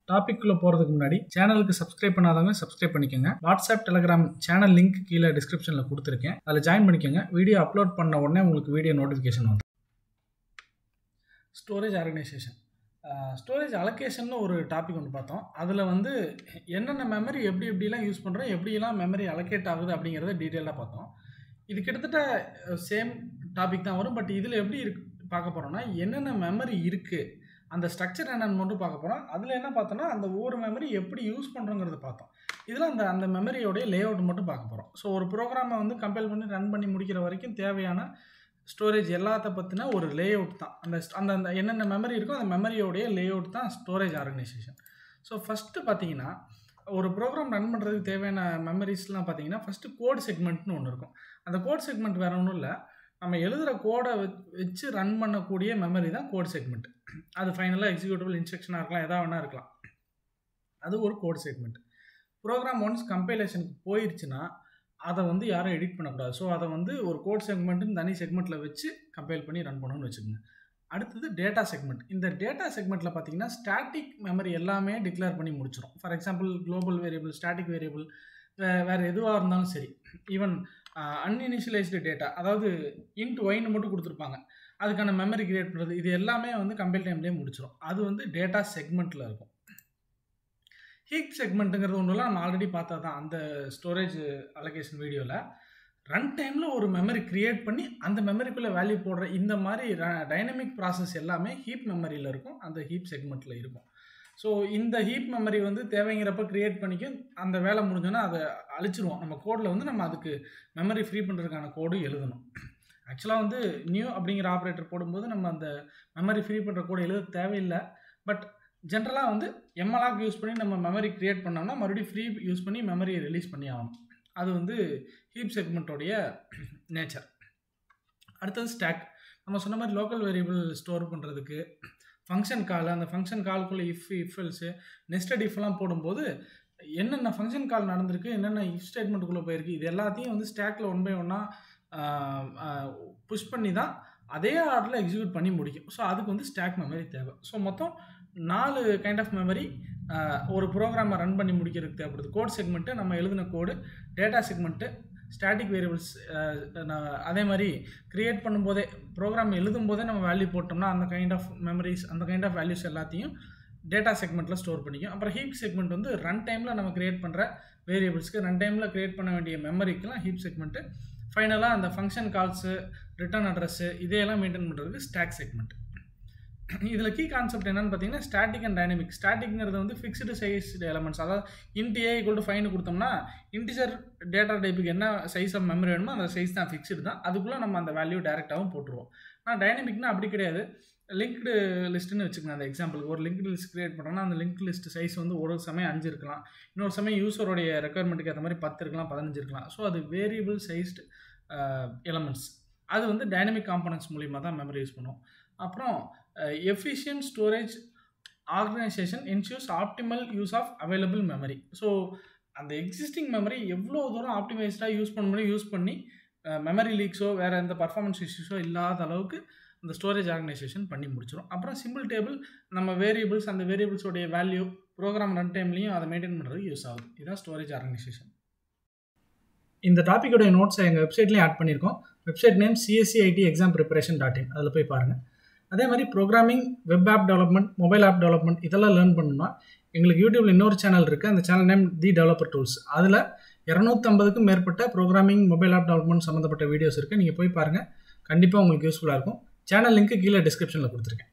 டாபிக்குள்ள போறதுக்கு முன்னாடி சேனலுக்கு சப்ஸ்கிரைப் பண்ணாதவங்க சப்ஸ்கிரைப் பண்ணிக்கோங்க. வாட்ஸ்அப் டெலிகிராம் சேனல் லிங்க் கீழே டிஸ்கிரிப்ஷன்ல கொடுத்துருக்கேன். அதில் ஜாயின் பண்ணிக்கோங்க. வீடியோ அப்லோட் பண்ண உடனே உங்களுக்கு வீடியோ நோட்டிஃபிகேஷன் வந்து. ஸ்டோரேஜ் ஆர்கனைசேஷன், ஸ்டோரேஜ் அலோகேஷன் ஒரு டாபிக் ஒன்று பார்த்தோம். அதில் வந்து என்னென்ன மெமரி எப்படிலாம் யூஸ் பண்ணுறோம், எப்படிலாம் மெமரி அலோகேட் ஆகுது அப்படிங்கிறத டீட்டெயிலாக பார்த்தோம். இது கிட்டத்தட்ட சேம் டாபிக் தான் வரும். பட் இதில் எப்படி பார்க்க போகிறோம்னா என்னென்ன மெமரி இருக்குது, அந்த ஸ்ட்ரக்சர் என்னென்னு மட்டும் பார்க்க போகிறோம். அதில் என்ன பார்த்தோன்னா அந்த ஒவ்வொரு மெமரி எப்படி யூஸ் பண்ணுறோங்கிறத பார்த்தோம். இதில் அந்த மெமரியோடைய லே அவுட் மட்டும் பார்க்க போகிறோம். ஸோ ஒரு ப்ரோக்ராமை வந்து கம்பைல் பண்ணி ரன் பண்ணி முடிக்கிற வரைக்கும் தேவையான ஸ்டோரேஜ் எல்லாத்த பற்றின ஒரு லே அவுட் தான். அந்த என்னென்ன மெமரி இருக்கோ அந்த மெமரியோடைய லே அவுட் தான் ஸ்டோரேஜ் ஆர்கனைசேஷன். ஸோ ஃபஸ்ட்டு பார்த்தீங்கன்னா ஒரு ப்ரோக்ராம் ரன் பண்ணுறதுக்கு தேவையான மெமரிஸ்லாம் பார்த்தீங்கன்னா ஃபஸ்ட்டு கோட் செக்மெண்ட்னு ஒன்று இருக்கும். அந்த கோட் செக்மெண்ட் வேறு ஒன்றும் இல்லை, நம்ம எழுதுகிற கோடை வச்சு ரன் பண்ணக்கூடிய மெமரி தான் கோட் செக்மெண்ட். அது ஃபைனலாக எக்ஸிக்யூட்டிவ் இன்ஸ்ட்ரக்ஷனாக இருக்கலாம், எதாவது வேணா இருக்கலாம். அது ஒரு கோட் செக்மெண்ட். ப்ரோக்ராம் ஒன்ஸ் கம்பைலேஷனுக்கு போயிடுச்சுன்னா அதை வந்து யாரும் எடிட் பண்ணக்கூடாது. ஸோ அதை வந்து ஒரு கோட் செக்மெண்ட்டுன்னு தனி செக்மெண்ட்டில் வச்சு கம்பைல் பண்ணி ரன் பண்ணணும்னு வச்சுக்கோங்க. அடுத்தது டேட்டா செக்மெண்ட். இந்த டேட்டா செக்மெண்ட்டில் பார்த்தீங்கன்னா ஸ்டாட்டிக் மெமரி எல்லாமே டிக்ளேர் பண்ணி முடிச்சிடும். For example global variable, static variable, வேறு எதுவாக இருந்தாலும் சரி. ஈவன் அன்இனிஷியலைஸ்டு டேட்டா, அதாவது இன்ட் ஒய்னு மட்டும் கொடுத்துருப்பாங்க, அதுக்கான மெமரி கிரியேட் பண்ணுறது, இது எல்லாமே வந்து கம்பைல் டைம்லேயே முடிச்சிடும். அது வந்து டேட்டா செக்மெண்ட்டில் இருக்கும். ஹீப் செக்மெண்ட்டுங்கிறது ஒன்றுலாம் நம்ம ஆல்ரெடி பார்த்தா தான் அந்த ஸ்டோரேஜ் அலோகேஷன் வீடியோவில். ரன் டைமில் ஒரு மெமரி க்ரியேட் பண்ணி அந்த மெமரிக்குள்ளே வேல்யூ போடுற இந்த மாதிரி டைனமிக் ப்ராசஸ் எல்லாமே ஹீப் மெமரியில் இருக்கும், அந்த ஹீப் செக்மெண்ட்டில் இருக்கும். ஸோ இந்த ஹீப் மெமரி வந்து தேவைங்கிறப்ப க்ரியேட் பண்ணிக்கும், அந்த வேலை முடிஞ்சோன்னா அதை அழிச்சிருவோம். நம்ம கோடில் வந்து நம்ம அதுக்கு மெமரி ஃப்ரீ பண்ணுறதுக்கான கோடு எழுதணும். ஆக்சுவலாக வந்து நியூ அப்படிங்கிற ஆப்ரேட்டர் போடும்போது நம்ம அந்த மெமரி ஃப்ரீ பண்ணுற கோடு எழுத தேவையில்லை. பட் ஜென்ரலாக வந்து எம்எல்ஆக் யூஸ் பண்ணி நம்ம மெமரி க்ரியேட் பண்ணோம்னா மறுபடியும் ஃப்ரீ யூஸ் பண்ணி மெமரியை ரிலீஸ் பண்ணி ஆகணும். அது வந்து ஹீப் செக்மெண்ட்டோடைய நேச்சர். அடுத்தது ஸ்டாக். நம்ம சொன்ன மாதிரி லோக்கல் வேரியபிள் ஸ்டோர் பண்ணுறதுக்கு ஃபங்க்ஷன் கால், அந்த ஃபங்க்ஷன் கால்குள்ளே இஃப் எல்ஸு நெஸ்டட் இஃப்லாம் போடும்போது என்னென்ன ஃபங்க்ஷன் கால் நடந்திருக்கு, என்னென்ன இஃப் ஸ்டேட்மெண்ட்டுக்குள்ளே போயிருக்கு, இது எல்லாத்தையும் வந்து ஸ்டாக்கில் ஒன் பை ஒன்னாக புஷ் பண்ணி தான் அதே ஆர்டரில் எக்ஸிக்யூட் பண்ணி முடிக்கும். ஸோ அதுக்கு வந்து ஸ்டாக் மெமரி தேவை. ஸோ மொத்தம் 4 கைண்ட் ஆஃப் மெமரி ஒரு ப்ரோக்ராமை ரன் பண்ணி முடிக்கிறதுக்கு தேவைப்படுது. கோட் செக்மெண்ட்டு, நம்ம எழுதின கோடு, டேட்டா செக்மெண்ட்டு, ஸ்டாட்டிக் வேரியபிள்ஸ். அதே மாதிரி க்ரியேட் பண்ணும்போதே ப்ரோக்ராம் எழுதும் போதே நம்ம வேல்யூ போட்டோம்னா அந்த கைண்ட் ஆஃப் மெமரிஸ், அந்த கைண்ட் ஆஃப் வேல்யூஸ் எல்லாத்தையும் டேட்டா செக்மெண்ட்டில் ஸ்டோர் பண்ணிக்கும். அப்புறம் ஹீப் செக்மெண்ட் வந்து ரன் டைமில் நம்ம க்ரியேட் பண்ணுற வேரியபிள்ஸ்க்கு, ரன் டைமில் க்ரியேட் பண்ண வேண்டிய மெமரிக்கெலாம் ஹீப் செக்மெண்ட்டு. ஃபைனலாக அந்த ஃபங்க்ஷன் கால்ஸு, ரிட்டர்ன் அட்ரஸ்ஸு, இதையெல்லாம் மெயின்டைன் பண்ணுறதுக்கு ஸ்டாக் செக்மெண்ட். இதில் கீ கான்செப்ட் என்னென்னு பார்த்தீங்கன்னா ஸ்டாட்டிக் அண்ட் டைனமிக். ஸ்டாட்டிக்ங்கிறது வந்து ஃபிக்ஸ்டு சைஸ் எலமெண்ட்ஸ், அதாவது இன்ட் ஏ ஈக்குவல் டு 5 கொடுத்தோம்னா இன்டிஜர் டேட்டா டைப்புக்கு என்ன சைஸ் ஆஃப் மெமரி வேணுமோ அந்த சைஸ் தான் ஃபிக்ஸ்டு தான், அதுக்குள்ளே நம்ம அந்த வேல்யூ டேரெக்டாகவும் போட்டுருவோம். ஆனால் டைனமிக்னா அப்படி கிடையாது. லிங்க்டு லிஸ்ட்டுன்னு வச்சுக்கோங்க. அந்த எக்ஸாம்பிளுக்கு ஒரு லிங்க்டு லிஸ்ட் க்ரியேட் பண்ணுறோம்னா அந்த லிங்க் லிஸ்ட் சைஸ் வந்து ஒரு சமயம் 5 இருக்கலாம், இன்னொரு சமயம் யூஸருடைய ரெக்குயர்மெண்ட்டுக்கு ஏற்ற மாதிரி 10 இருக்கலாம், 15 இருக்கலாம். ஸோ அது வேரியபிள் சைஸ்டு எலமெண்ட்ஸ். அது வந்து டைனமிக் காம்பனன்ட்ஸ் மூலிமா தான் மெமரி யூஸ் பண்ணுவோம். அப்புறம் efficient storage organization ensures optimal use of available memory. So அந்த எக்ஸிஸ்டிங் மெமரி எவ்வளோ தூரம் ஆப்டிமைஸ்டாக யூஸ் பண்ண முடியும், யூஸ் பண்ணி மெமரி லீக்ஸோ வேறு எந்த பர்ஃபார்மன்ஸ் இஷ்யூஸோ இல்லாத அளவுக்கு அந்த ஸ்டோரேஜ் ஆர்கனைசேஷன் பண்ணி முடிச்சிடும். அப்புறம் சிம்பிள் டேபிள், நம்ம வேரியபிள்ஸ், அந்த வேரியபிள்ஸோடைய வேல்யூ ப்ரோக்ராம் ரன் டைம்லையும் அதை மெயின்டைன் பண்ணுறதுக்கு யூஸ் ஆகுது. இதுதான் ஸ்டோரேஜ் ஆர்கனைசேஷன். இந்த டாப்பிக்கோடைய நோட்ஸை எங்கள் வெப்சைட்லேயும் ஆட் பண்ணியிருக்கோம். வெப்சைட் நேம் cscitexampreparation.in, அதில் போய் பாருங்கள். அதே மாதிரி programming, web app development, mobile app development இதெல்லாம் லேர்ன் பண்ணணும்னா எங்களுக்கு யூடியூப்பில் இன்னொரு சேனல் இருக்குது. அந்த channel name the developer tools. அதில் 250க்கும் மேற்பட்ட ப்ரோக்ராமிங், மொபைல் ஆப் டெவலப்மெண்ட் சம்மந்தப்பட்ட வீடியோஸ் இருக்குது. நீங்கள் போய் பாருங்கள், கண்டிப்பாக உங்களுக்கு யூஸ்ஃபுல்லாக இருக்கும். சேனல் லிங்க்கு கீழே டிஸ்கிரிப்ஷனில் கொடுத்துருக்கேன்.